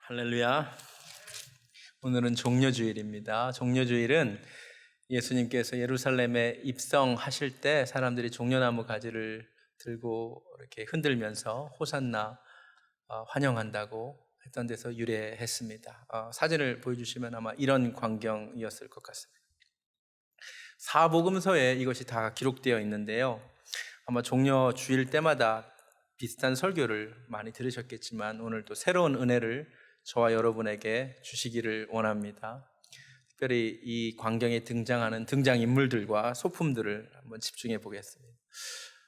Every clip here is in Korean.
할렐루야. 오늘은 종려주일입니다. 종려주일은 예수님께서 예루살렘에 입성하실 때 사람들이 종려나무 가지를 들고 이렇게 흔들면서 호산나 환영한다고 했던 데서 유래했습니다. 사진을 보여주시면 아마 이런 광경이었을 것 같습니다. 사복음서에 이것이 다 기록되어 있는데요. 아마 종려주일 때마다 비슷한 설교를 많이 들으셨겠지만 오늘 또 새로운 은혜를 저와 여러분에게 주시기를 원합니다. 특별히 이 광경에 등장하는 등장인물들과 소품들을 한번 집중해 보겠습니다.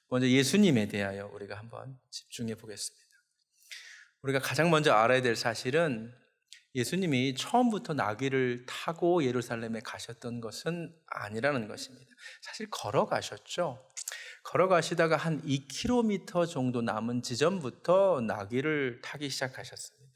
먼저 예수님에 대하여 우리가 한번 집중해 보겠습니다. 우리가 가장 먼저 알아야 될 사실은 예수님이 처음부터 나귀를 타고 예루살렘에 가셨던 것은 아니라는 것입니다. 사실 걸어가셨죠. 걸어가시다가 한 2km 정도 남은 지점부터 나귀를 타기 시작하셨습니다.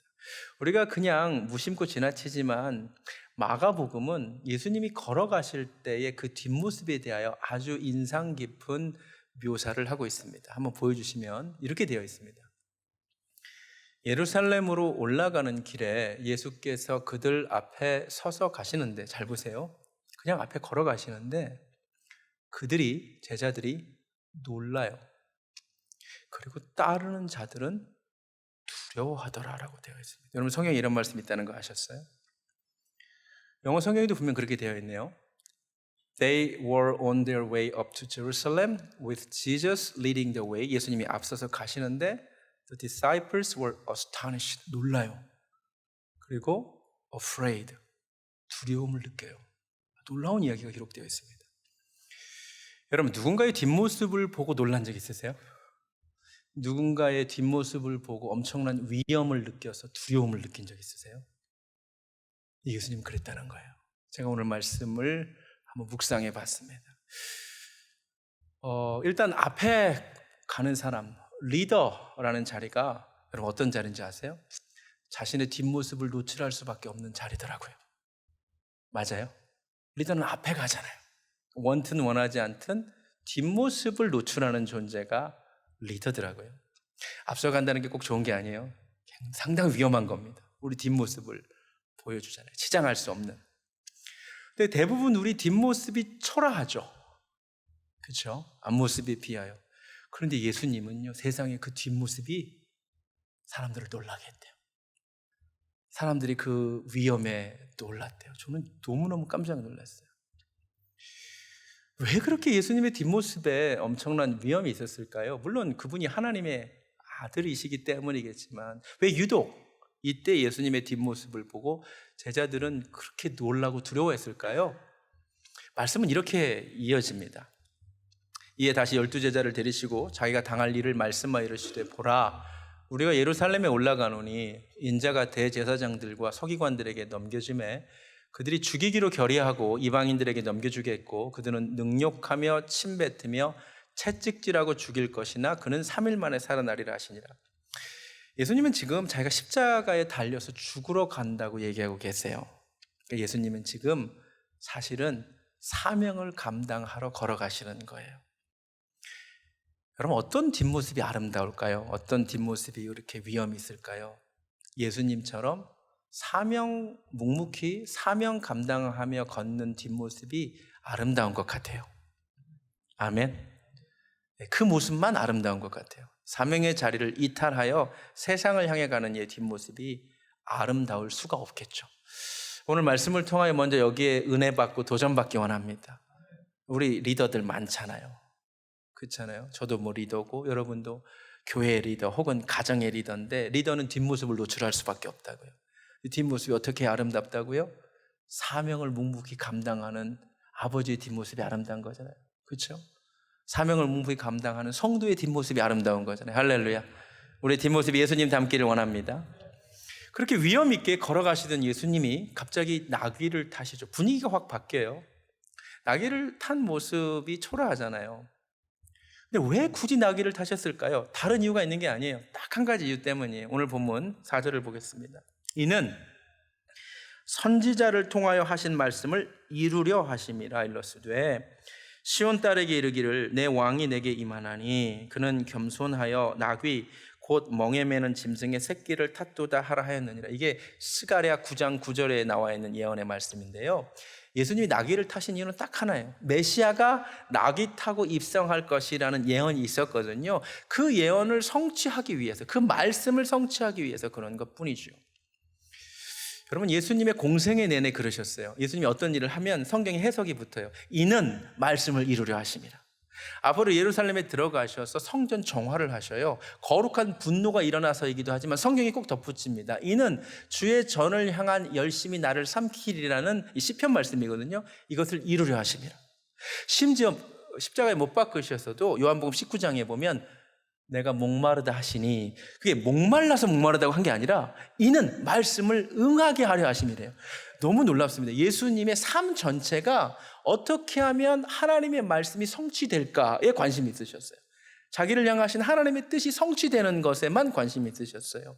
우리가 그냥 무심코 지나치지만 마가복음은 예수님이 걸어가실 때의 그 뒷모습에 대하여 아주 인상 깊은 묘사를 하고 있습니다. 한번 보여주시면 이렇게 되어 있습니다. 예루살렘으로 올라가는 길에 예수께서 그들 앞에 서서 가시는데, 잘 보세요. 그냥 앞에 걸어가시는데 제자들이 놀라요. 그리고 따르는 자들은 두려워하더라라고 되어 있습니다. 여러분 성경에 이런 말씀이 있다는 거 아셨어요? 영어 성경에도 분명 그렇게 되어 있네요. They were on their way up to Jerusalem with Jesus leading the way. 예수님이 앞서서 가시는데 the disciples were astonished. 놀라요. 그리고 afraid. 두려움을 느껴요. 놀라운 이야기가 기록되어 있습니다. 여러분 누군가의 뒷모습을 보고 놀란 적 있으세요? 누군가의 뒷모습을 보고 엄청난 위험을 느껴서 두려움을 느낀 적 있으세요? 예수님 그랬다는 거예요. 제가 오늘 말씀을 한번 묵상해 봤습니다. 일단 앞에 가는 사람, 리더라는 자리가 여러분 어떤 자리인지 아세요? 자신의 뒷모습을 노출할 수밖에 없는 자리더라고요. 맞아요? 리더는 앞에 가잖아요. 원든 원하지 않든 뒷모습을 노출하는 존재가 리더더라고요. 앞서간다는 게 꼭 좋은 게 아니에요. 상당히 위험한 겁니다. 우리 뒷모습을 보여주잖아요. 치장할 수 없는. 근데 대부분 우리 뒷모습이 초라하죠. 그렇죠? 앞모습에 비하여. 그런데 예수님은요, 세상의 그 뒷모습이 사람들을 놀라게 했대요. 사람들이 그 위험에 놀랐대요. 저는 너무너무 깜짝 놀랐어요. 왜 그렇게 예수님의 뒷모습에 엄청난 위험이 있었을까요? 물론 그분이 하나님의 아들이시기 때문이겠지만 왜 유독 이때 예수님의 뒷모습을 보고 제자들은 그렇게 놀라고 두려워했을까요? 말씀은 이렇게 이어집니다. 이에 다시 12제자를 데리시고 자기가 당할 일을 말씀하여 이르시되 보라 우리가 예루살렘에 올라가노니 인자가 대제사장들과 서기관들에게 넘겨짐에 그들이 죽이기로 결의하고 이방인들에게 넘겨주겠고 그들은 능욕하며 침뱉으며 채찍질하고 죽일 것이나 그는 3일 만에 살아나리라 하시니라. 예수님은 지금 자기가 십자가에 달려서 죽으러 간다고 얘기하고 계세요. 예수님은 지금 사실은 사명을 감당하러 걸어가시는 거예요. 여러분 어떤 뒷모습이 아름다울까요? 어떤 뒷모습이 이렇게 위험이 있을까요? 예수님처럼 묵묵히 사명 감당하며 걷는 뒷모습이 아름다운 것 같아요. 아멘. 그 모습만 아름다운 것 같아요. 사명의 자리를 이탈하여 세상을 향해 가는 이 뒷모습이 아름다울 수가 없겠죠. 오늘 말씀을 통하여 먼저 여기에 은혜 받고 도전 받기 원합니다. 우리 리더들 많잖아요. 그렇잖아요. 저도 뭐 리더고 여러분도 교회 리더 혹은 가정의 리더인데 리더는 뒷모습을 노출할 수밖에 없다고요. 이 뒷모습이 어떻게 아름답다고요? 사명을 묵묵히 감당하는 아버지의 뒷모습이 아름다운 거잖아요. 그렇죠? 사명을 묵묵히 감당하는 성도의 뒷모습이 아름다운 거잖아요. 할렐루야. 우리 뒷모습이 예수님 닮기를 원합니다. 그렇게 위험 있게 걸어가시던 예수님이 갑자기 나귀를 타시죠. 분위기가 확 바뀌어요. 나귀를 탄 모습이 초라하잖아요. 근데 왜 굳이 나귀를 타셨을까요? 다른 이유가 있는 게 아니에요. 딱 한 가지 이유 때문이에요. 오늘 본문 4절을 보겠습니다. 이는 선지자를 통하여 하신 말씀을 이루려 하심이라. 일러스되 시온 딸에게 이르기를 내 왕이 내게 임하나니 그는 겸손하여 나귀 곧 멍에 매는 짐승의 새끼를 탓도다 하라 하였느니라. 이게 스가랴 9장 9절에 나와 있는 예언의 말씀인데요. 예수님이 나귀를 타신 이유는 딱 하나예요. 메시아가 나귀 타고 입성할 것이라는 예언이 있었거든요. 그 예언을 성취하기 위해서, 그 말씀을 성취하기 위해서 그런 것뿐이죠. 여러분, 예수님의 공생애 내내 그러셨어요. 예수님이 어떤 일을 하면 성경에 해석이 붙어요. 이는 말씀을 이루려 하심이라. 앞으로 예루살렘에 들어가셔서 성전 정화를 하셔요. 거룩한 분노가 일어나서이기도 하지만 성경이 꼭 덧붙입니다. 이는 주의 전을 향한 열심히 나를 삼키리라는 이 시편 말씀이거든요. 이것을 이루려 하심이라. 심지어 십자가에 못 박으셨어도 요한복음 19장에 보면 내가 목마르다 하시니, 그게 목말라서 목마르다고 한 게 아니라 이는 말씀을 응하게 하려 하심이래요. 너무 놀랍습니다. 예수님의 삶 전체가 어떻게 하면 하나님의 말씀이 성취될까에 관심이 있으셨어요. 자기를 향하신 하나님의 뜻이 성취되는 것에만 관심이 있으셨어요.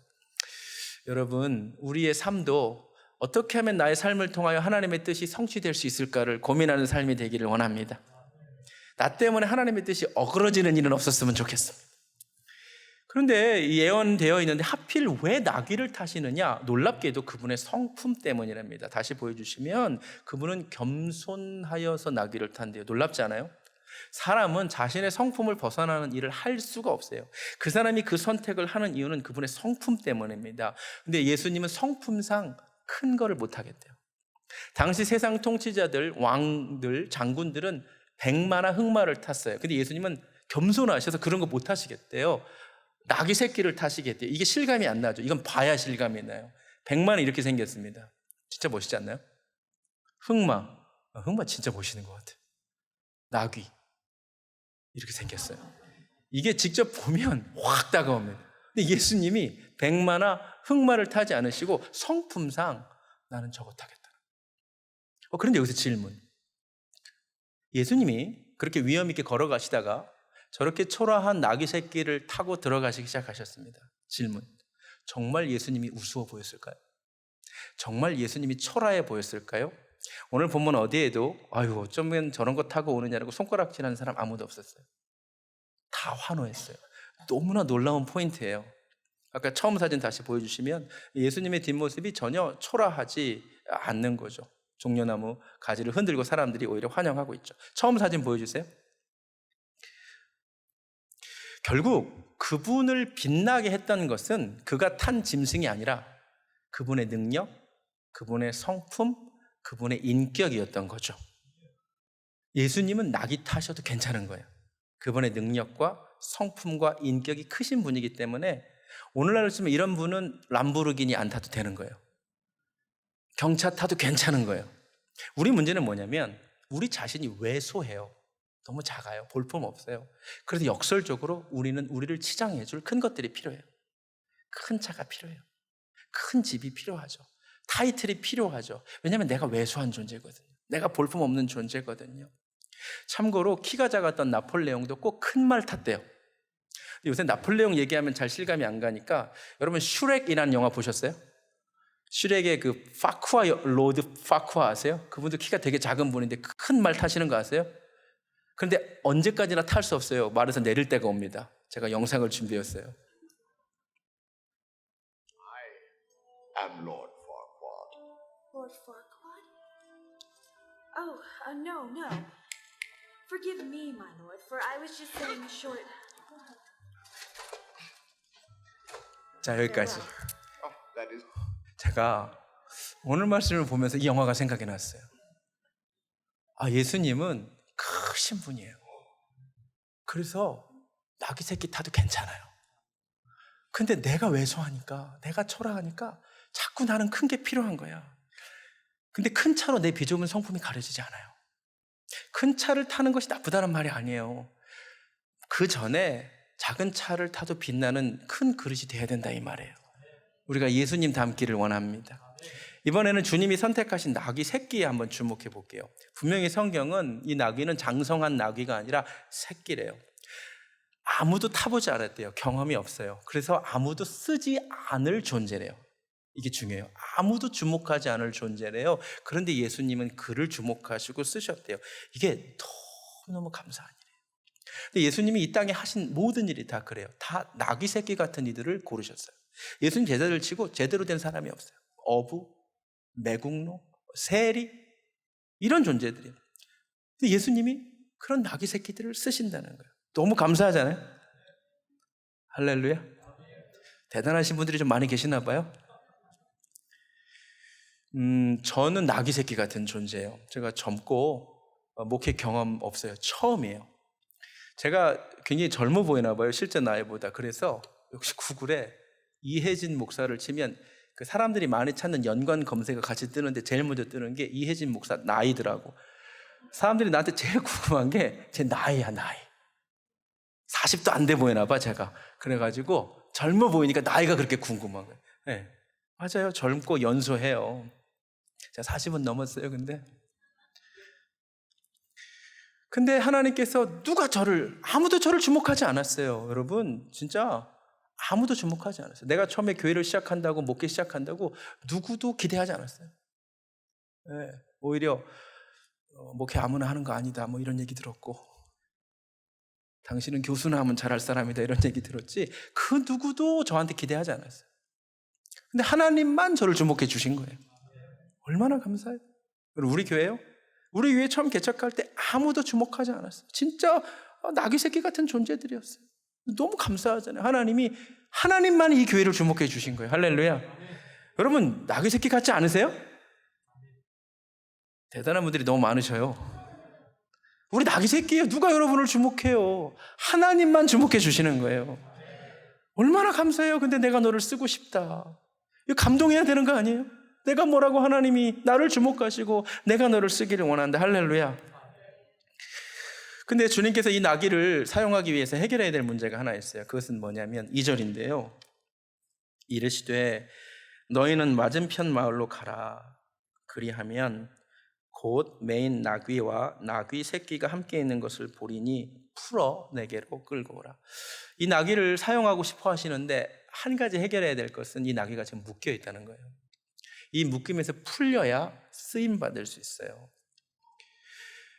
여러분, 우리의 삶도 어떻게 하면 나의 삶을 통하여 하나님의 뜻이 성취될 수 있을까를 고민하는 삶이 되기를 원합니다. 나 때문에 하나님의 뜻이 어그러지는 일은 없었으면 좋겠습니다. 그런데 예언되어 있는데 하필 왜 나귀를 타시느냐? 놀랍게도 그분의 성품 때문이랍니다. 다시 보여주시면 그분은 겸손하여서 나귀를 탄대요. 놀랍지 않아요? 사람은 자신의 성품을 벗어나는 일을 할 수가 없어요. 그 사람이 그 선택을 하는 이유는 그분의 성품 때문입니다. 근데 예수님은 성품상 큰 거를 못 하겠대요. 당시 세상 통치자들, 왕들, 장군들은 백마나 흑마를 탔어요. 근데 예수님은 겸손하셔서 그런 거 못 하시겠대요. 나귀 새끼를 타시겠대요. 이게 실감이 안 나죠. 이건 봐야 실감이 나요. 백마는 이렇게 생겼습니다. 진짜 멋있지 않나요? 흑마 진짜 멋있는 것 같아요. 나귀 이렇게 생겼어요. 이게 직접 보면 확 다가옵니다. 근데 예수님이 백마나 흑마를 타지 않으시고 성품상 나는 저거 타겠다. 그런데 여기서 질문. 예수님이 그렇게 위험 있게 걸어가시다가 저렇게 초라한 나귀 새끼를 타고 들어가시기 시작하셨습니다. 질문. 정말 예수님이 우스워 보였을까요? 정말 예수님이 초라해 보였을까요? 오늘 본문 어디에도 아유 어쩌면 저런 거 타고 오느냐라고 손가락질하는 사람 아무도 없었어요. 다 환호했어요. 너무나 놀라운 포인트예요. 아까 처음 사진 다시 보여주시면 예수님의 뒷모습이 전혀 초라하지 않는 거죠. 종려나무 가지를 흔들고 사람들이 오히려 환영하고 있죠. 처음 사진 보여주세요. 결국 그분을 빛나게 했던 것은 그가 탄 짐승이 아니라 그분의 능력, 그분의 성품, 그분의 인격이었던 거죠. 예수님은 낙이 타셔도 괜찮은 거예요. 그분의 능력과 성품과 인격이 크신 분이기 때문에 오늘날로 치면 이런 분은 람보르기니 안 타도 되는 거예요. 경차 타도 괜찮은 거예요. 우리 문제는 뭐냐면 우리 자신이 왜소해요. 너무 작아요. 볼품 없어요. 그래서 역설적으로 우리는 우리를 치장해 줄 큰 것들이 필요해요. 큰 차가 필요해요. 큰 집이 필요하죠. 타이틀이 필요하죠. 왜냐하면 내가 왜소한 존재거든요. 내가 볼품 없는 존재거든요. 참고로 키가 작았던 나폴레옹도 꼭 큰 말 탔대요. 요새 나폴레옹 얘기하면 잘 실감이 안 가니까 여러분 슈렉이라는 영화 보셨어요? 슈렉의 그 파쿠아 로드 파쿠아 아세요? 그분도 키가 되게 작은 분인데 큰 말 타시는 거 아세요? 그런데 언제까지나 탈 수 없어요. 말에서 내릴 때가 옵니다. 제가 영상을 준비했어요. I am Lord Farquaad. Lord Farquaad? Oh, no, no. Forgive me, my lord, for I was just saying short. 자, 여기까지. Oh, that is. 제가 오늘 말씀을 보면서 이 영화가 생각이 났어요. 아, 예수님은 크신 분이에요. 그래서 나귀 새끼 타도 괜찮아요. 근데 내가 왜소하니까, 내가 초라하니까 자꾸 나는 큰 게 필요한 거야. 근데 큰 차로 내 비좁은 성품이 가려지지 않아요. 큰 차를 타는 것이 나쁘다는 말이 아니에요. 그 전에 작은 차를 타도 빛나는 큰 그릇이 돼야 된다 이 말이에요. 우리가 예수님 닮기를 원합니다. 이번에는 주님이 선택하신 나귀 새끼에 한번 주목해 볼게요. 분명히 성경은 이 나귀는 장성한 나귀가 아니라 새끼래요. 아무도 타보지 않았대요. 경험이 없어요. 그래서 아무도 쓰지 않을 존재래요. 이게 중요해요. 아무도 주목하지 않을 존재래요. 그런데 예수님은 그를 주목하시고 쓰셨대요. 이게 너무너무 감사한 일이에요. 근데 예수님이 이 땅에 하신 모든 일이 다 그래요. 다 나귀 새끼 같은 이들을 고르셨어요. 예수님 제자들 치고 제대로 된 사람이 없어요. 어부, 매국노, 세리 이런 존재들이에요. 근데 예수님이 그런 나귀 새끼들을 쓰신다는 거예요. 너무 감사하잖아요. 할렐루야. 대단하신 분들이 좀 많이 계시나 봐요. 저는 나귀 새끼 같은 존재예요. 제가 젊고 목회 경험 없어요. 처음이에요. 제가 굉장히 젊어 보이나 봐요. 실제 나이보다. 그래서 역시 구글에 이혜진 목사를 치면 그 사람들이 많이 찾는 연관 검색어 같이 뜨는데 제일 먼저 뜨는 게 이혜진 목사 나이더라고. 사람들이 나한테 제일 궁금한 게 제 나이야, 나이. 40도 안 돼 보이나 봐, 제가. 그래가지고 젊어 보이니까 나이가 그렇게 궁금한 거예요. 네, 맞아요. 젊고 연소해요. 제가 40은 넘었어요, 근데 하나님께서 아무도 저를 주목하지 않았어요. 여러분, 진짜 아무도 주목하지 않았어요. 내가 처음에 교회를 시작한다고, 목회 시작한다고 누구도 기대하지 않았어요. 네, 오히려 목회 아무나 하는 거 아니다, 뭐 이런 얘기 들었고, 당신은 교수나 하면 잘할 사람이다, 이런 얘기 들었지, 그 누구도 저한테 기대하지 않았어요. 근데 하나님만 저를 주목해 주신 거예요. 얼마나 감사해요. 우리 교회요? 우리 교회 처음 개척할 때 아무도 주목하지 않았어요. 진짜 나귀 새끼 같은 존재들이었어요. 너무 감사하잖아요. 하나님만 이 교회를 주목해 주신 거예요. 할렐루야. 여러분, 나귀 새끼 같지 않으세요? 대단한 분들이 너무 많으셔요. 우리 나귀 새끼예요. 누가 여러분을 주목해요? 하나님만 주목해 주시는 거예요. 얼마나 감사해요. 근데 내가 너를 쓰고 싶다. 이거 감동해야 되는 거 아니에요? 내가 뭐라고 하나님이 나를 주목하시고 내가 너를 쓰기를 원한다. 할렐루야. 근데 주님께서 이 나귀를 사용하기 위해서 해결해야 될 문제가 하나 있어요. 그것은 뭐냐면 2절인데요. 이르시되 너희는 맞은편 마을로 가라. 그리하면 곧 메인 나귀와 나귀 새끼가 함께 있는 것을 보리니 풀어 내게로 끌고 오라. 이 나귀를 사용하고 싶어 하시는데 한 가지 해결해야 될 것은 이 나귀가 지금 묶여 있다는 거예요. 이 묶임에서 풀려야 쓰임 받을 수 있어요.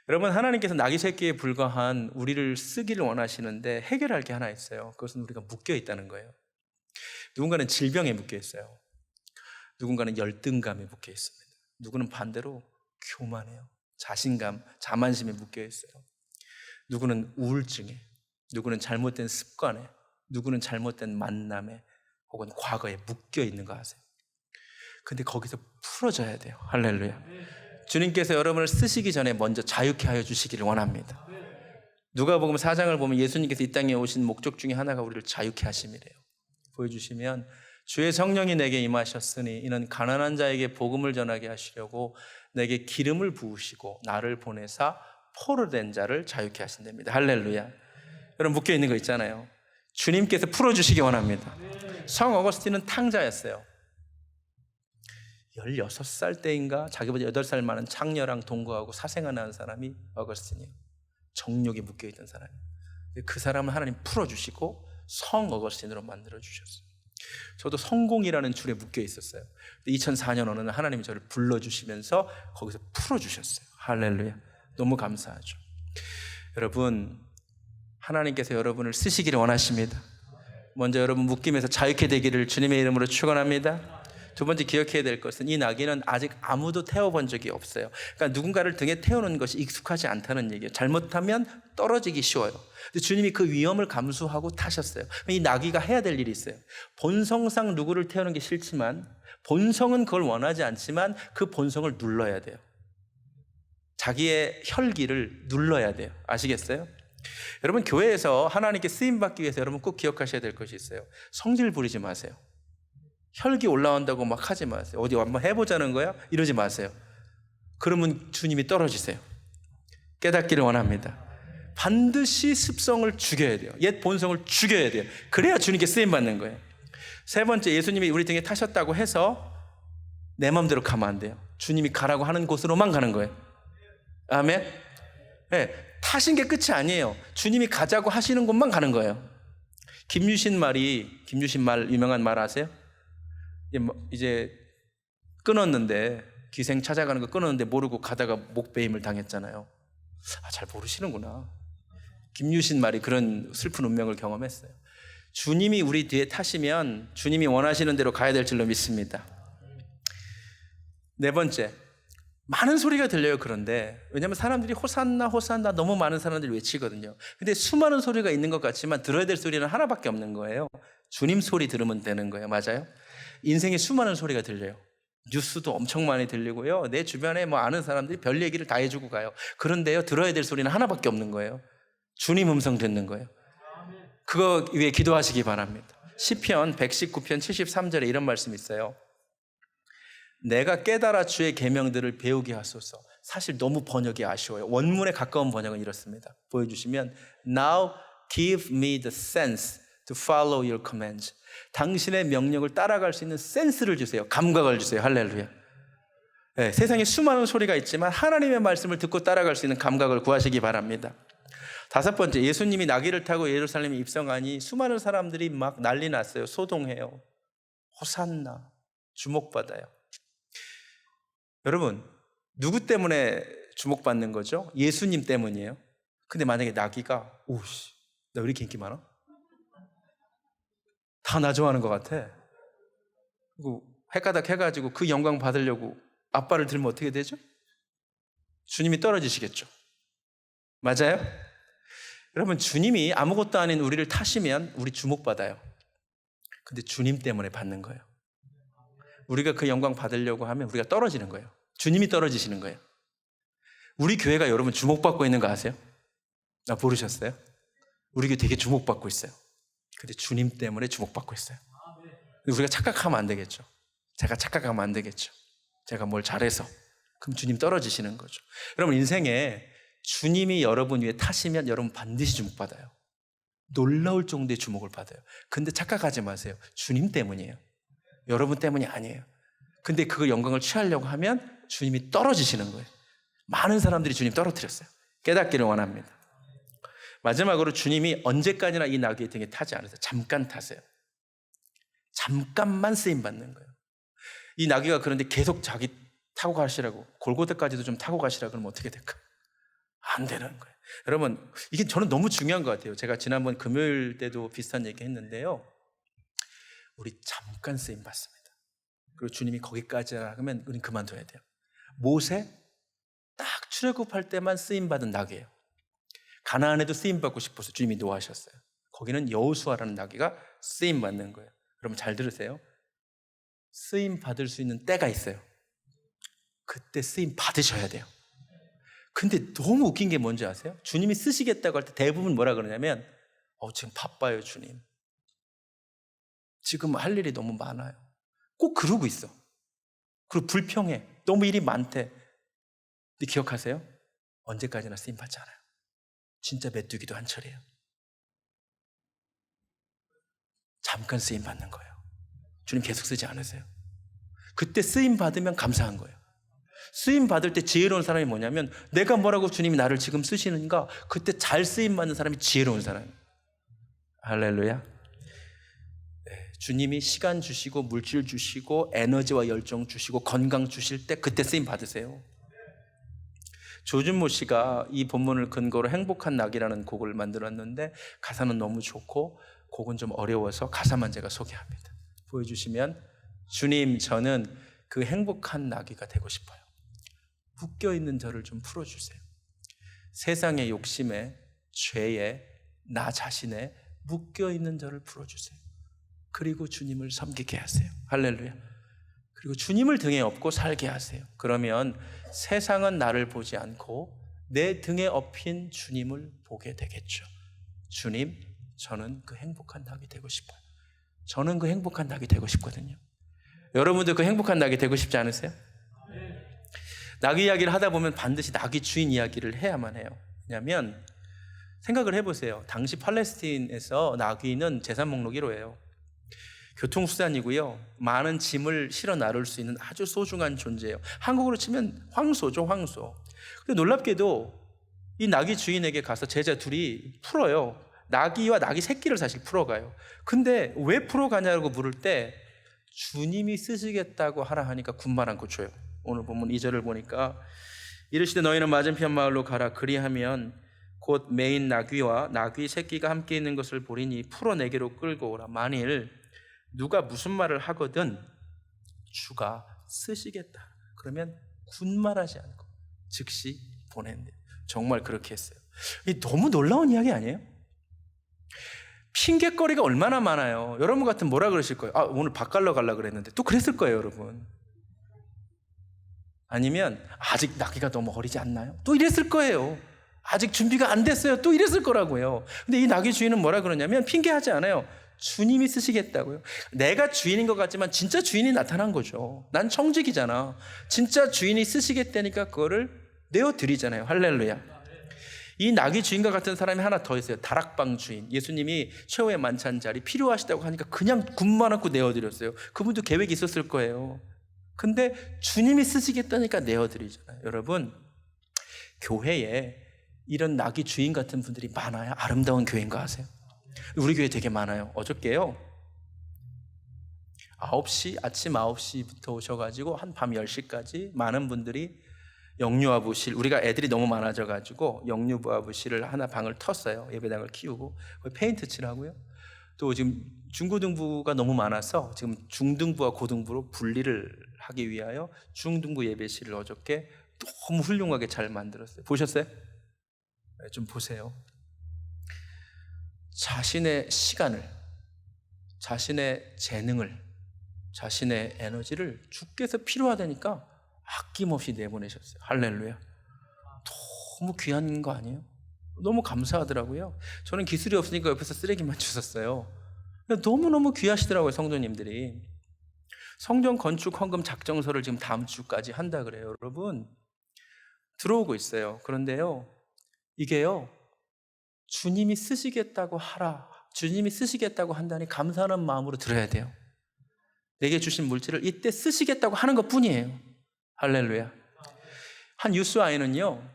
여러분, 하나님께서 나귀 새끼에 불과한 우리를 쓰기를 원하시는데 해결할 게 하나 있어요. 그것은 우리가 묶여 있다는 거예요. 누군가는 질병에 묶여 있어요. 누군가는 열등감에 묶여 있습니다. 누구는 반대로 교만해요. 자신감, 자만심에 묶여 있어요. 누구는 우울증에, 누구는 잘못된 습관에, 누구는 잘못된 만남에 혹은 과거에 묶여 있는 거 아세요? 근데 거기서 풀어져야 돼요. 할렐루야. 주님께서 여러분을 쓰시기 전에 먼저 자유케 하여 주시기를 원합니다. 누가복음 4장을 보면 예수님께서 이 땅에 오신 목적 중에 하나가 우리를 자유케 하심이래요. 보여주시면 주의 성령이 내게 임하셨으니 이는 가난한 자에게 복음을 전하게 하시려고 내게 기름을 부으시고 나를 보내사 포로된 자를 자유케 하신답니다. 할렐루야. 여러분, 묶여 있는 거 있잖아요. 주님께서 풀어주시기 원합니다. 성 어거스틴은 탕자였어요. 16살 때인가 자기보다 8살 많은 창녀랑 동거하고 사생활 낳은 사람이 어거스틴이에요. 정욕에 묶여있던 사람이에요. 그 사람을 하나님 풀어주시고 성 어거스틴으로 만들어주셨어요. 저도 성공이라는 줄에 묶여 있었어요. 2004년 어느 날 하나님이 저를 불러주시면서 거기서 풀어주셨어요. 할렐루야. 너무 감사하죠. 여러분, 하나님께서 여러분을 쓰시기를 원하십니다. 먼저 여러분 묶임에서 자유케 되기를 주님의 이름으로 축원합니다. 두 번째 기억해야 될 것은 이 나귀는 아직 아무도 태워본 적이 없어요. 그러니까 누군가를 등에 태우는 것이 익숙하지 않다는 얘기예요. 잘못하면 떨어지기 쉬워요. 근데 주님이 그 위험을 감수하고 타셨어요. 이 나귀가 해야 될 일이 있어요. 본성상 누구를 태우는 게 싫지만, 본성은 그걸 원하지 않지만 그 본성을 눌러야 돼요. 자기의 혈기를 눌러야 돼요. 아시겠어요? 여러분, 교회에서 하나님께 쓰임받기 위해서 여러분 꼭 기억하셔야 될 것이 있어요. 성질 부리지 마세요. 혈기 올라온다고 막 하지 마세요. 어디 한번 해보자는 거야? 이러지 마세요. 그러면 주님이 떨어지세요. 깨닫기를 원합니다. 반드시 습성을 죽여야 돼요. 옛 본성을 죽여야 돼요. 그래야 주님께 쓰임받는 거예요. 세 번째, 예수님이 우리 등에 타셨다고 해서 내 마음대로 가면 안 돼요. 주님이 가라고 하는 곳으로만 가는 거예요. 아멘? 네, 타신 게 끝이 아니에요. 주님이 가자고 하시는 곳만 가는 거예요. 김유신 말, 유명한 말 아세요? 이제 끊었는데, 기생 찾아가는 거 끊었는데 모르고 가다가 목베임을 당했잖아요. 잘 모르시는구나. 김유신 말이 그런 슬픈 운명을 경험했어요. 주님이 우리 뒤에 타시면 주님이 원하시는 대로 가야 될 줄로 믿습니다. 네 번째, 많은 소리가 들려요. 그런데 왜냐하면 사람들이 호산나 호산나 너무 많은 사람들이 외치거든요. 근데 수많은 소리가 있는 것 같지만 들어야 될 소리는 하나밖에 없는 거예요. 주님 소리 들으면 되는 거예요. 맞아요? 인생에 수많은 소리가 들려요. 뉴스도 엄청 많이 들리고요. 내 주변에 뭐 아는 사람들이 별 얘기를 다 해주고 가요. 그런데요, 들어야 될 소리는 하나밖에 없는 거예요. 주님 음성 듣는 거예요. 그거 위해 기도하시기 바랍니다. 시편 119편 73절에 이런 말씀이 있어요. 내가 깨달아 주의 계명들을 배우게 하소서. 사실 너무 번역이 아쉬워요. 원문에 가까운 번역은 이렇습니다. 보여주시면 Now give me the sense to follow your commands. 당신의 명령을 따라갈 수 있는 센스를 주세요. 감각을 주세요. 할렐루야. 네, 세상에 수많은 소리가 있지만 하나님의 말씀을 듣고 따라갈 수 있는 감각을 구하시기 바랍니다. 다섯 번째, 예수님이 나귀를 타고 예루살렘에 입성하니 수많은 사람들이 막 난리 났어요. 소동해요. 호산나, 주목받아요. 여러분, 누구 때문에 주목받는 거죠? 예수님 때문이에요. 근데 만약에 나귀가 오씨, 나 왜 이렇게 인기 많아? 다 나 좋아하는 것 같아. 그리고 헷가닥 해가지고 그 영광 받으려고 앞발을 들면 어떻게 되죠? 주님이 떨어지시겠죠. 맞아요? 여러분, 주님이 아무것도 아닌 우리를 타시면 우리 주목받아요. 근데 주님 때문에 받는 거예요. 우리가 그 영광 받으려고 하면 우리가 떨어지는 거예요. 주님이 떨어지시는 거예요. 우리 교회가 여러분 주목받고 있는 거 아세요? 모르셨어요? 우리 교회 되게 주목받고 있어요. 근데 주님 때문에 주목받고 있어요. 우리가 착각하면 안 되겠죠. 제가 착각하면 안 되겠죠. 제가 뭘 잘해서. 그럼 주님 떨어지시는 거죠. 여러분, 인생에 주님이 여러분 위에 타시면 여러분 반드시 주목받아요. 놀라울 정도의 주목을 받아요. 근데 착각하지 마세요. 주님 때문이에요. 여러분 때문이 아니에요. 근데 그 영광을 취하려고 하면 주님이 떨어지시는 거예요. 많은 사람들이 주님 떨어뜨렸어요. 깨닫기를 원합니다. 마지막으로 주님이 언제까지나 이 나귀의 등에 타지 않으세요. 잠깐 타세요. 잠깐만 쓰임받는 거예요. 이 나귀가 그런데 계속 자기 타고 가시라고, 골고다까지도 좀 타고 가시라고 그러면 어떻게 될까? 안 되는 거예요. 여러분, 이게 저는 너무 중요한 것 같아요. 제가 지난번 금요일 때도 비슷한 얘기 했는데요. 우리 잠깐 쓰임받습니다. 그리고 주님이 거기까지 하면 우린 그만둬야 돼요. 모세 딱 출애굽할 때만 쓰임받은 나귀예요. 가나안에도 쓰임받고 싶어서 주님이 노하셨어요. 거기는 여호수아라는 나귀가 쓰임받는 거예요. 여러분 잘 들으세요. 쓰임받을 수 있는 때가 있어요. 그때 쓰임 받으셔야 돼요. 근데 너무 웃긴 게 뭔지 아세요? 주님이 쓰시겠다고 할 때 대부분 뭐라 그러냐면 지금 바빠요 주님. 지금 할 일이 너무 많아요. 꼭 그러고 있어. 그리고 불평해. 너무 일이 많대. 근데 기억하세요? 언제까지나 쓰임 받지 않아요. 진짜 메뚜기도 한철이에요. 잠깐 쓰임 받는 거예요. 주님 계속 쓰지 않으세요. 그때 쓰임 받으면 감사한 거예요. 쓰임 받을 때 지혜로운 사람이 뭐냐면 내가 뭐라고 주님이 나를 지금 쓰시는가, 그때 잘 쓰임 받는 사람이 지혜로운 사람이에요. 할렐루야. 네, 주님이 시간 주시고 물질 주시고 에너지와 열정 주시고 건강 주실 때 그때 쓰임 받으세요. 조준모 씨가 이 본문을 근거로 행복한 낙이라는 곡을 만들었는데 가사는 너무 좋고 곡은 좀 어려워서 가사만 제가 소개합니다. 보여주시면, 주님, 저는 그 행복한 나귀가 되고 싶어요. 묶여있는 저를 좀 풀어주세요. 세상의 욕심에, 죄에, 나 자신에 묶여있는 저를 풀어주세요. 그리고 주님을 섬기게 하세요. 할렐루야. 그리고 주님을 등에 업고 살게 하세요. 그러면 세상은 나를 보지 않고 내 등에 업힌 주님을 보게 되겠죠. 주님, 저는 그 행복한 낙이 되고 싶어요. 저는 그 행복한 낙이 되고 싶거든요. 여러분도 그 행복한 낙이 되고 싶지 않으세요? 낙이 이야기를 하다 보면 반드시 낙이 주인 이야기를 해야만 해요. 왜냐하면 생각을 해보세요. 당시 팔레스틴에서 낙이는 재산 목록 1호예요. 교통수단이고요. 많은 짐을 실어 나를 수 있는 아주 소중한 존재예요. 한국으로 치면 황소죠, 황소. 근데 놀랍게도 이 낙이 주인에게 가서 제자 둘이 풀어요. 낙이와 낙이 새끼를 사실 풀어가요. 근데 왜 풀어가냐고 물을 때 주님이 쓰시겠다고 하라 하니까 군말 않고 줘요. 오늘 본문 2절을 보니까 이르시되 너희는 맞은편 마을로 가라. 그리하면 곧 메인 나귀와 나귀 새끼가 함께 있는 것을 보리니 풀어내게로 끌고 오라. 만일 누가 무슨 말을 하거든 주가 쓰시겠다. 그러면 군말하지 않고 즉시 보낸대. 정말 그렇게 했어요. 이 너무 놀라운 이야기 아니에요? 핑계거리가 얼마나 많아요. 여러분 같으면 뭐라 그러실 거예요? 오늘 밥 갈러 가려고 그랬는데. 또 그랬을 거예요, 여러분. 아니면 아직 나귀가 너무 어리지 않나요? 또 이랬을 거예요. 아직 준비가 안 됐어요. 또 이랬을 거라고요. 근데 이 나귀 주인은 뭐라 그러냐면 핑계하지 않아요. 주님이 쓰시겠다고요. 내가 주인인 것 같지만 진짜 주인이 나타난 거죠. 난 청직이잖아. 진짜 주인이 쓰시겠다니까 그거를 내어드리잖아요. 할렐루야. 이 나귀 주인과 같은 사람이 하나 더 있어요. 다락방 주인. 예수님이 최후의 만찬 자리 필요하시다고 하니까 그냥 군만 안고 내어드렸어요. 그분도 계획이 있었을 거예요. 근데 주님이 쓰시겠다니까 내어드리잖아요. 여러분, 교회에 이런 나귀 주인 같은 분들이 많아야 아름다운 교회인 거 아세요? 우리 교회 되게 많아요. 어저께요 9시, 아침 9시부터 오셔가지고 한 밤 10시까지 많은 분들이 영유아부실, 우리가 애들이 너무 많아져가지고 영유아부실을 하나 방을 텄어요. 예배당을 키우고 페인트 칠하고요. 또 지금 중고등부가 너무 많아서 지금 중등부와 고등부로 분리를 하기 위하여 중등부 예배실을 어저께 너무 훌륭하게 잘 만들었어요. 보셨어요? 네, 좀 보세요. 자신의 시간을, 자신의 재능을, 자신의 에너지를 주께서 필요하다니까 아낌없이 내보내셨어요. 할렐루야. 너무 귀한 거 아니에요? 너무 감사하더라고요. 저는 기술이 없으니까 옆에서 쓰레기만 주웠어요. 너무너무 귀하시더라고요, 성도님들이. 성전 건축 헌금 작정서를 지금 다음 주까지 한다 그래요. 여러분, 들어오고 있어요. 그런데요, 이게요, 주님이 쓰시겠다고 하라, 주님이 쓰시겠다고 한다니 감사하는 마음으로 들어야 돼요. 내게 주신 물질을 이때 쓰시겠다고 하는 것 뿐이에요. 할렐루야. 한 유스 아이는요,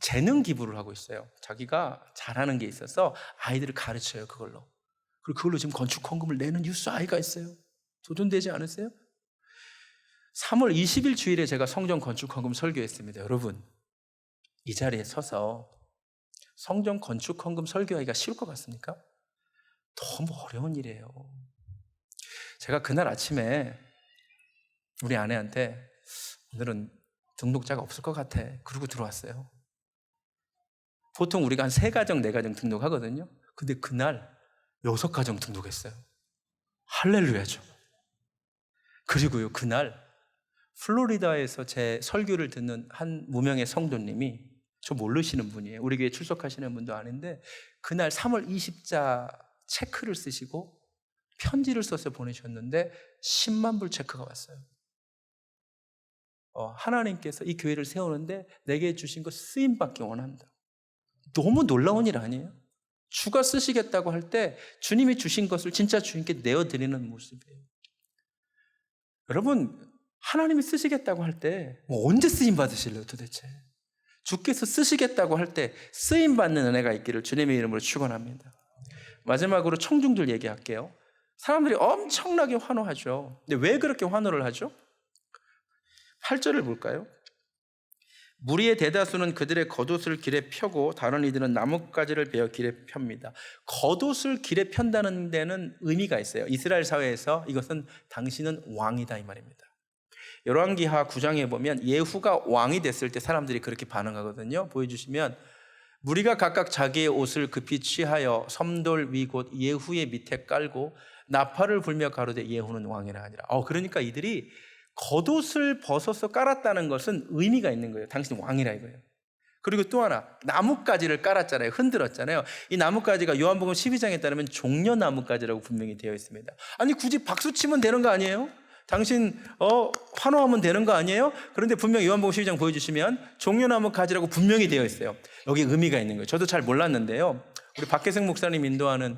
재능 기부를 하고 있어요. 자기가 잘하는 게 있어서 아이들을 가르쳐요, 그걸로. 그리고 그걸로 지금 건축 헌금을 내는 유스 아이가 있어요. 도전되지 않으세요? 3월 20일 주일에 제가 성전 건축 헌금 설교했습니다. 여러분, 이 자리에 서서 성전 건축 헌금 설교하기가 쉬울 것 같습니까? 너무 어려운 일이에요. 제가 그날 아침에 우리 아내한테 오늘은 등록자가 없을 것 같아. 그러고 들어왔어요. 보통 우리가 한 3가정, 4가정 등록하거든요. 근데 그날 6가정 등록했어요. 할렐루야죠. 그리고요, 그날 플로리다에서 제 설교를 듣는 한 무명의 성도님이, 저 모르시는 분이에요. 우리 교회 출석하시는 분도 아닌데, 그날 3월 20자 체크를 쓰시고 편지를 써서 보내셨는데 10만 불 체크가 왔어요. 하나님께서 이 교회를 세우는데 내게 주신 것 쓰임받기 원한다. 너무 놀라운 일 아니에요? 주가 쓰시겠다고 할 때 주님이 주신 것을 진짜 주님께 내어드리는 모습이에요. 여러분, 하나님이 쓰시겠다고 할 때 언제 쓰임받으실래요 도대체? 주께서 쓰시겠다고 할 때 쓰임받는 은혜가 있기를 주님의 이름으로 축원합니다. 마지막으로 청중들 얘기할게요. 사람들이 엄청나게 환호하죠. 근데 왜 그렇게 환호를 하죠? 8절을 볼까요? 무리의 대다수는 그들의 겉옷을 길에 펴고 다른 이들은 나뭇가지를 베어 길에 펴니다. 겉옷을 길에 편다는 데는 의미가 있어요. 이스라엘 사회에서 이것은 당신은 왕이다 이 말입니다. 열왕기하 9장에 보면 예후가 왕이 됐을 때 사람들이 그렇게 반응하거든요. 보여주시면 무리가 각각 자기의 옷을 급히 취하여 섬돌 위 곧 예후의 밑에 깔고 나팔을 불며 가로되 예후는 왕이라 하니라. 그러니까 이들이 겉옷을 벗어서 깔았다는 것은 의미가 있는 거예요. 당신이 왕이라 이거예요. 그리고 또 하나, 나뭇가지를 깔았잖아요. 흔들었잖아요. 이 나뭇가지가 요한복음 12장에 따르면 종려나뭇가지라고 분명히 되어 있습니다. 아니 굳이 박수 치면 되는 거 아니에요? 당신 환호하면 되는 거 아니에요? 그런데 분명히 요한복음 12장 보여주시면 종려나뭇가지라고 분명히 되어 있어요. 여기 의미가 있는 거예요. 저도 잘 몰랐는데요. 우리 박계생 목사님 인도하는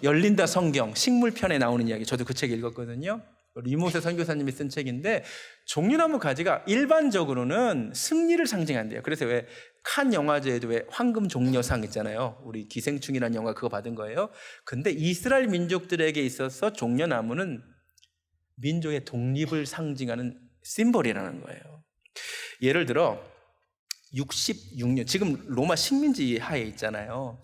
열린다 성경 식물편에 나오는 이야기, 저도 그 책 읽었거든요. 리모세 선교사님이 쓴 책인데, 종려나무 가지가 일반적으로는 승리를 상징한대요. 그래서 왜 칸 영화제에도 왜 황금 종려상 있잖아요. 우리 기생충이라는 영화 그거 받은 거예요. 근데 이스라엘 민족들에게 있어서 종려나무는 민족의 독립을 상징하는 심벌이라는 거예요. 예를 들어 66년, 지금 로마 식민지 하에 있잖아요.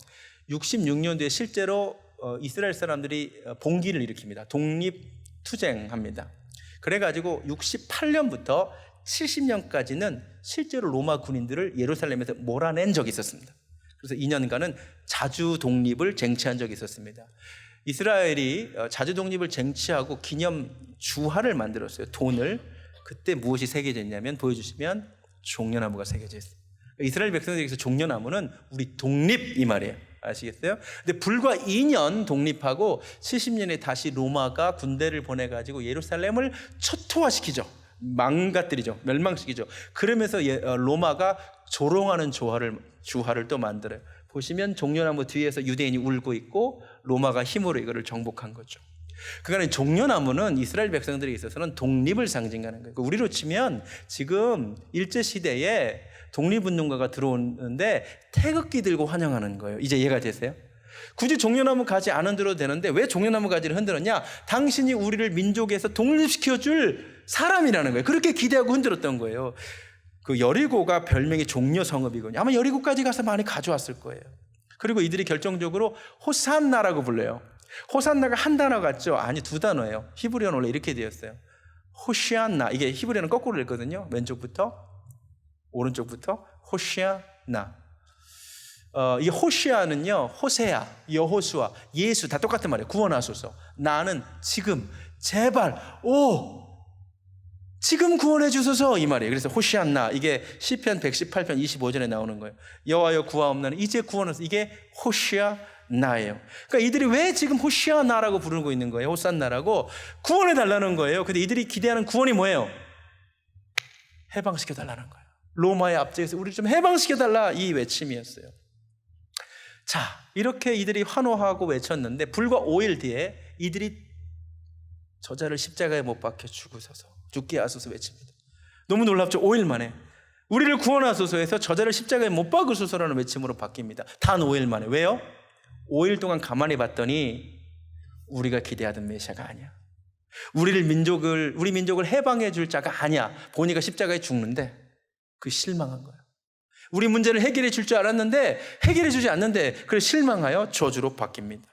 66년도에 실제로 이스라엘 사람들이 봉기를 일으킵니다. 독립투쟁합니다. 그래가지고 68년부터 70년까지는 실제로 로마 군인들을 예루살렘에서 몰아낸 적이 있었습니다. 그래서 2년간은 자주 독립을 쟁취한 적이 있었습니다. 이스라엘이 자주 독립을 쟁취하고 기념 주화를 만들었어요. 돈을. 그때 무엇이 새겨져 있냐면, 보여주시면 종려나무가 새겨져 있어요. 이스라엘 백성들에게서 종려나무는 우리 독립 이 말이에요. 아시겠어요? 근데 불과 2년 독립하고 70년에 다시 로마가 군대를 보내가지고 예루살렘을 초토화시키죠. 망가뜨리죠. 멸망시키죠. 그러면서 로마가 조롱하는 주화를 또 만들어요. 보시면 종려나무 뒤에서 유대인이 울고 있고 로마가 힘으로 이거를 정복한 거죠. 그러니까 종려나무는 이스라엘 백성들에 있어서는 독립을 상징하는 거예요. 우리로 치면 지금 일제시대에 독립운동가가 들어오는데 태극기 들고 환영하는 거예요. 이제 이해가 되세요? 굳이 종려나무 가지 안 흔들어도 되는데 왜 종려나무 가지를 흔들었냐? 당신이 우리를 민족에서 독립시켜줄 사람이라는 거예요. 그렇게 기대하고 흔들었던 거예요. 그 여리고가 별명이 종려 성읍이거든요. 아마 여리고까지 가서 많이 가져왔을 거예요. 그리고 이들이 결정적으로 호산나라고 불러요. 호산나가 한 단어 같죠? 아니, 두 단어예요. 히브리어는 원래 이렇게 되었어요. 호시아나. 이게 히브리어는 거꾸로 읽거든요. 왼쪽부터 오른쪽부터 호시아나. 이 호시아는요, 호세아, 여호수아, 예수 다 똑같은 말이에요. 구원하소서. 나는 지금 제발 지금 구원해 주소서 이 말이에요. 그래서 호시아나, 이게 시편 118편 25절에 나오는 거예요. 여호와여 구하옵나니 이제 구원하소서. 이게 호시아나예요. 그러니까 이들이 왜 지금 호시아나라고 부르고 있는 거예요? 호산나라고 구원해 달라는 거예요. 근데 이들이 기대하는 구원이 뭐예요? 해방시켜 달라는 거예요. 로마의 압제에서 우리를 좀 해방시켜 달라, 이 외침이었어요. 자, 이렇게 이들이 환호하고 외쳤는데 불과 5일 뒤에 이들이 저자를 십자가에 못 박혀 죽게 하소서 외칩니다. 너무 놀랍죠? 5일 만에 우리를 구원하소서 해서 저자를 십자가에 못 박으소서라는 외침으로 바뀝니다. 단 5일 만에. 왜요? 5일 동안 가만히 봤더니 우리가 기대하던 메시아가 아니야. 우리 민족을 해방해 줄 자가 아니야. 보니까 십자가에 죽는데 그 실망한 거예요. 우리 문제를 해결해 줄 줄 알았는데 해결해 주지 않는데 그걸 실망하여 저주로 바뀝니다.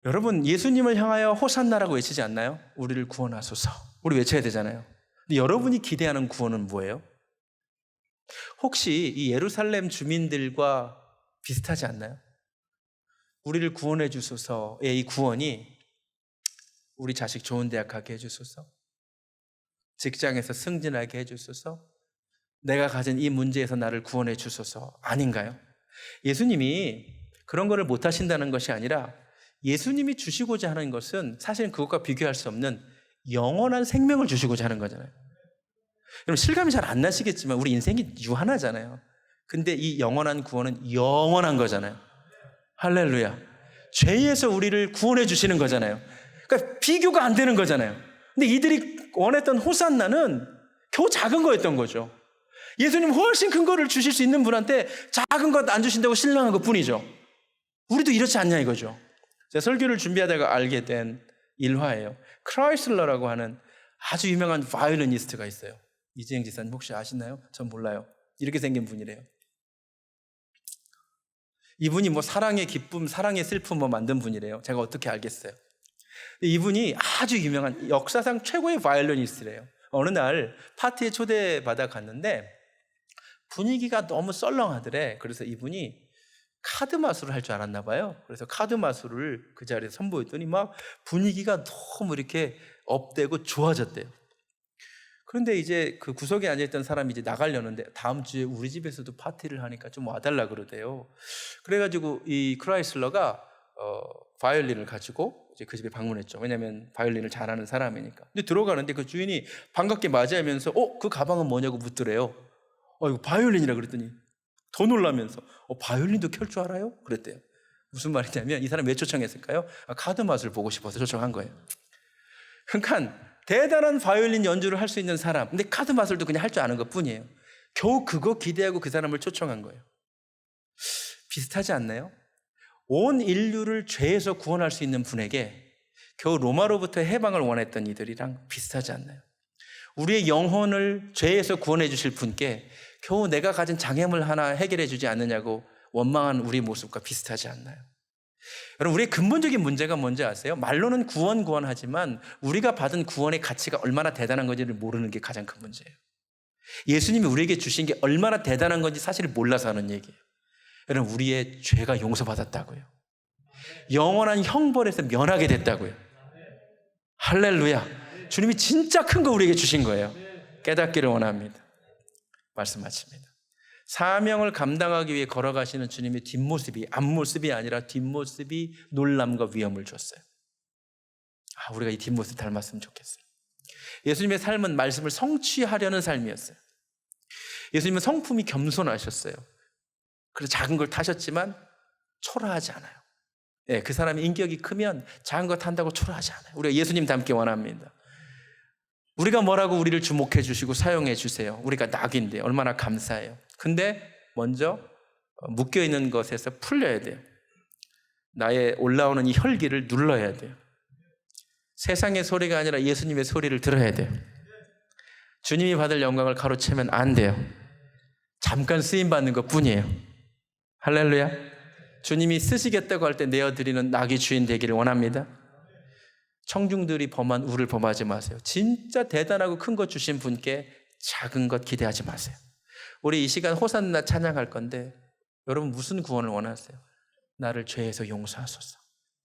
여러분, 예수님을 향하여 호산나라고 외치지 않나요? 우리를 구원하소서. 우리 외쳐야 되잖아요. 근데 여러분이 기대하는 구원은 뭐예요? 혹시 이 예루살렘 주민들과 비슷하지 않나요? 우리를 구원해 주소서의 이 구원이 우리 자식 좋은 대학 가게 해주소서, 직장에서 승진하게 해주소서, 내가 가진 이 문제에서 나를 구원해 주소서 아닌가요? 예수님이 그런 거를 못 하신다는 것이 아니라 예수님이 주시고자 하는 것은 사실은 그것과 비교할 수 없는 영원한 생명을 주시고자 하는 거잖아요. 여러분, 실감이 잘 안 나시겠지만 우리 인생이 유한하잖아요. 근데 이 영원한 구원은 영원한 거잖아요. 할렐루야. 죄에서 우리를 구원해 주시는 거잖아요. 그러니까 비교가 안 되는 거잖아요. 근데 이들이 원했던 호산나는 겨우 작은 거였던 거죠. 예수님 훨씬 큰 거를 주실 수 있는 분한테 작은 것 안 주신다고 실망한 것 뿐이죠. 우리도 이렇지 않냐 이거죠. 제가 설교를 준비하다가 알게 된 일화예요. 크라이슬러라고 하는 아주 유명한 바이올리니스트가 있어요. 이재영 지사님 혹시 아시나요? 전 몰라요. 이렇게 생긴 분이래요. 이분이 뭐 사랑의 기쁨, 사랑의 슬픔 뭐 만든 분이래요. 제가 어떻게 알겠어요? 이분이 아주 유명한 역사상 최고의 바이올리니스트래요. 어느 날 파티에 초대받아 갔는데 분위기가 너무 썰렁하더래. 그래서 이분이 카드 마술을 할 줄 알았나 봐요. 그래서 카드 마술을 그 자리에 선보였더니 막 분위기가 너무 이렇게 업되고 좋아졌대요. 그런데 이제 그 구석에 앉아있던 사람이 이제 나가려는데 다음 주에 우리 집에서도 파티를 하니까 좀 와달라 그러대요. 그래가지고 이 크라이슬러가 바이올린을 가지고 이제 그 집에 방문했죠. 왜냐하면 바이올린을 잘하는 사람이니까. 근데 들어가는데 그 주인이 반갑게 맞이하면서 그 가방은 뭐냐고 묻더래요. 이거 바이올린이라 그랬더니 더 놀라면서 바이올린도 켤 줄 알아요? 그랬대요. 무슨 말이냐면 이 사람 왜 초청했을까요? 카드 맛을 보고 싶어서 초청한 거예요. 그러니까 대단한 바이올린 연주를 할 수 있는 사람, 근데 카드 마술도 그냥 할 줄 아는 것 뿐이에요. 겨우 그거 기대하고 그 사람을 초청한 거예요. 비슷하지 않나요? 온 인류를 죄에서 구원할 수 있는 분에게 겨우 로마로부터 해방을 원했던 이들이랑 비슷하지 않나요? 우리의 영혼을 죄에서 구원해 주실 분께 겨우 내가 가진 장애물 하나 해결해 주지 않느냐고 원망한 우리 모습과 비슷하지 않나요? 여러분, 우리의 근본적인 문제가 뭔지 아세요? 말로는 구원하지만 우리가 받은 구원의 가치가 얼마나 대단한 건지를 모르는 게 가장 큰 문제예요. 예수님이 우리에게 주신 게 얼마나 대단한 건지 사실 몰라서 하는 얘기예요. 여러분, 우리의 죄가 용서받았다고요. 영원한 형벌에서 면하게 됐다고요. 할렐루야. 주님이 진짜 큰 거 우리에게 주신 거예요. 깨닫기를 원합니다. 말씀 마칩니다. 사명을 감당하기 위해 걸어가시는 주님의 뒷모습이, 앞모습이 아니라 뒷모습이 놀람과 위엄을 줬어요. 우리가 이 뒷모습 닮았으면 좋겠어요. 예수님의 삶은 말씀을 성취하려는 삶이었어요. 예수님은 성품이 겸손하셨어요. 그래서 작은 걸 타셨지만 초라하지 않아요. 그 사람의 인격이 크면 작은 거 탄다고 초라하지 않아요. 우리가 예수님 닮기 원합니다. 우리가 뭐라고 우리를 주목해 주시고 사용해 주세요. 우리가 낙인데 얼마나 감사해요. 근데 먼저 묶여있는 것에서 풀려야 돼요. 나의 올라오는 이 혈기를 눌러야 돼요. 세상의 소리가 아니라 예수님의 소리를 들어야 돼요. 주님이 받을 영광을 가로채면 안 돼요. 잠깐 쓰임받는 것 뿐이에요. 할렐루야. 주님이 쓰시겠다고 할 때 내어드리는 낙이 주인 되기를 원합니다. 청중들이 범한 우를 범하지 마세요. 진짜 대단하고 큰 것 주신 분께 작은 것 기대하지 마세요. 우리 이 시간 호산나 찬양할 건데 여러분 무슨 구원을 원하세요? 나를 죄에서 용서하소서,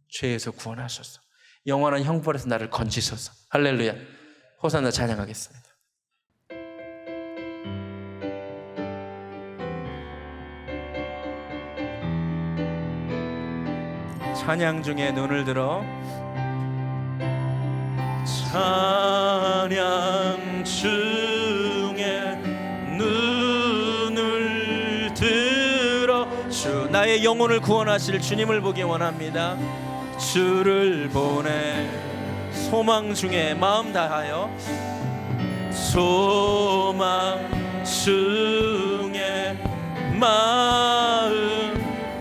죄에서 구원하소서, 영원한 형벌에서 나를 건지소서. 할렐루야. 호산나 찬양하겠습니다. 찬양 중에 눈을 들어 찬양 중에 눈을 들어 주 나의 영혼을 구원하실 주님을 보기 원합니다. 주를 보내 소망 중에 마음 다하여 소망 중에 마음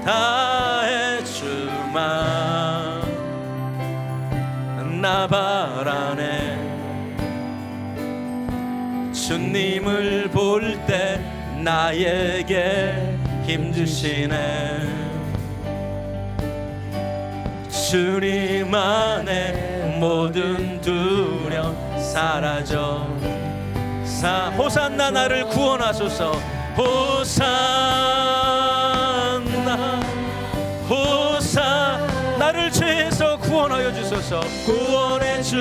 다해 주만 나발 안에 주님을 볼 때 나에게 힘주시네. 주님 안에 모든 두려움 사라져. 호산나 나를 구원하소서. 호산나 호산나 나를 죄에서 구원하여 주소서. 구원의 주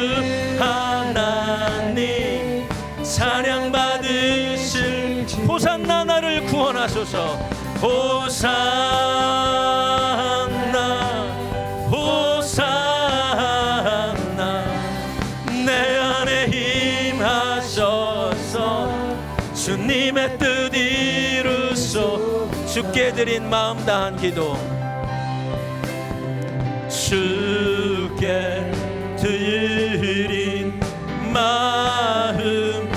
하나님 찬양 받으실 호산나 나를 구원하소서. 호산나 호산나 내 안에 임하소서. 주님의 뜻 이루소. 주께 드린 마음 다한 기도 주께 드린 마음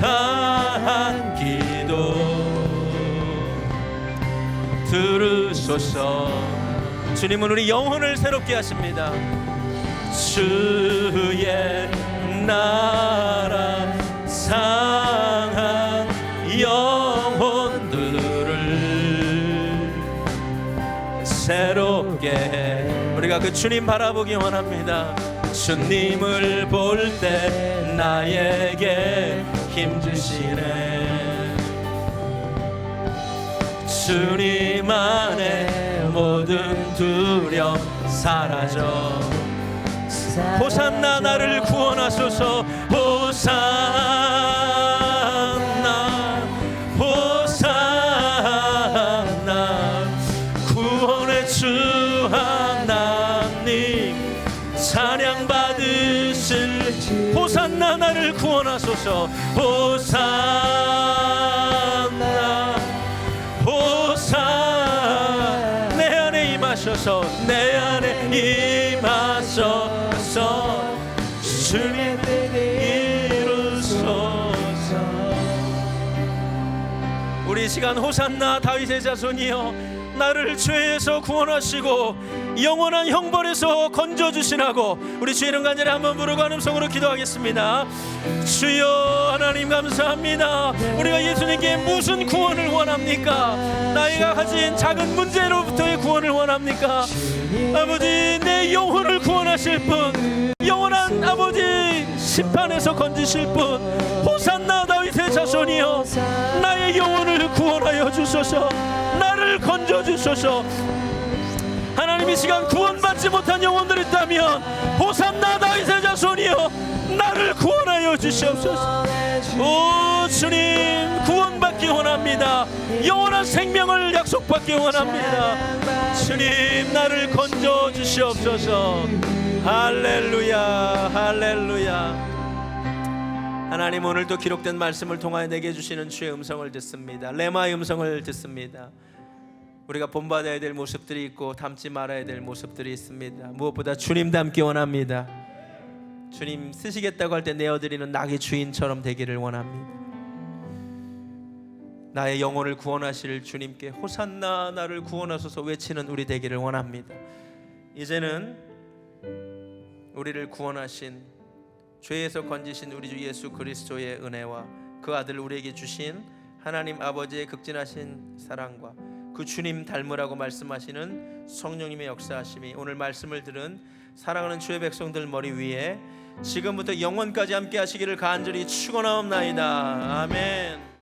다한 기도 들으소서. 주님은 우리 영혼을 새롭게 하십니다. 주의 나라 상한 영혼들을 새롭게 해. 우리가 그 주님 바라보기 원합니다. 주님을 볼 때 나에게 힘주시네. 주님 안에 모든 두려움 사라져. 호산나 나를 구원하소서. 호산나 호산나 구원의 주 하나님 찬양 받으실 호산나 나를 구원하소서. 호산나 호산나 내 안에 임하셔서 내 안에 임하셔서 주님 이루소서. 우리 시간 호산나 다윗의 자손이여 나를 죄에서 구원하시고 영원한 형벌에서 건져주시라고 우리 주 이름 간절히 한번 부르고 한 음성으로 기도하겠습니다. 주여 하나님 감사합니다. 우리가 예수님께 무슨 구원을 원합니까? 나이가 가진 작은 문제로부터의 구원을 원합니까? 아버지, 내 영혼을 구원하실 분, 영원한 아버지 심판에서 건지실 분, 호산나 다윗의 자손이여, 나의 영혼을 구원하여 주소서. 나를 건져 주소서. 하나님, 이 시간 구원받지 못한 영혼들이 있다면 호산나 다윗의 자손이여, 나를 구원하여 주시옵소서. 오 주님, 구원받기 원합니다. 영원한 생명을 약속받기 원합니다. 주님, 나를 건져 주시옵소서. 할렐루야, 할렐루야. 하나님, 오늘도 기록된 말씀을 통하여 내게 주시는 주의 음성을 듣습니다. 레마의 음성을 듣습니다. 우리가 본받아야 될 모습들이 있고 닮지 말아야 될 모습들이 있습니다. 무엇보다 주님 닮기 원합니다. 주님 쓰시겠다고 할 때 내어드리는 낙의 주인처럼 되기를 원합니다. 나의 영혼을 구원하실 주님께 호산나 나를 구원하소서 외치는 우리 되기를 원합니다. 이제는 우리를 구원하신, 죄에서 건지신 우리 주 예수 그리스도의 은혜와 그 아들 우리에게 주신 하나님 아버지의 극진하신 사랑과 그 주님 닮으라고 말씀하시는 성령님의 역사하심이 오늘 말씀을 들은 사랑하는 주의 백성들 머리 위에 지금부터 영원까지 함께 하시기를 간절히 축원하옵나이다. 아멘.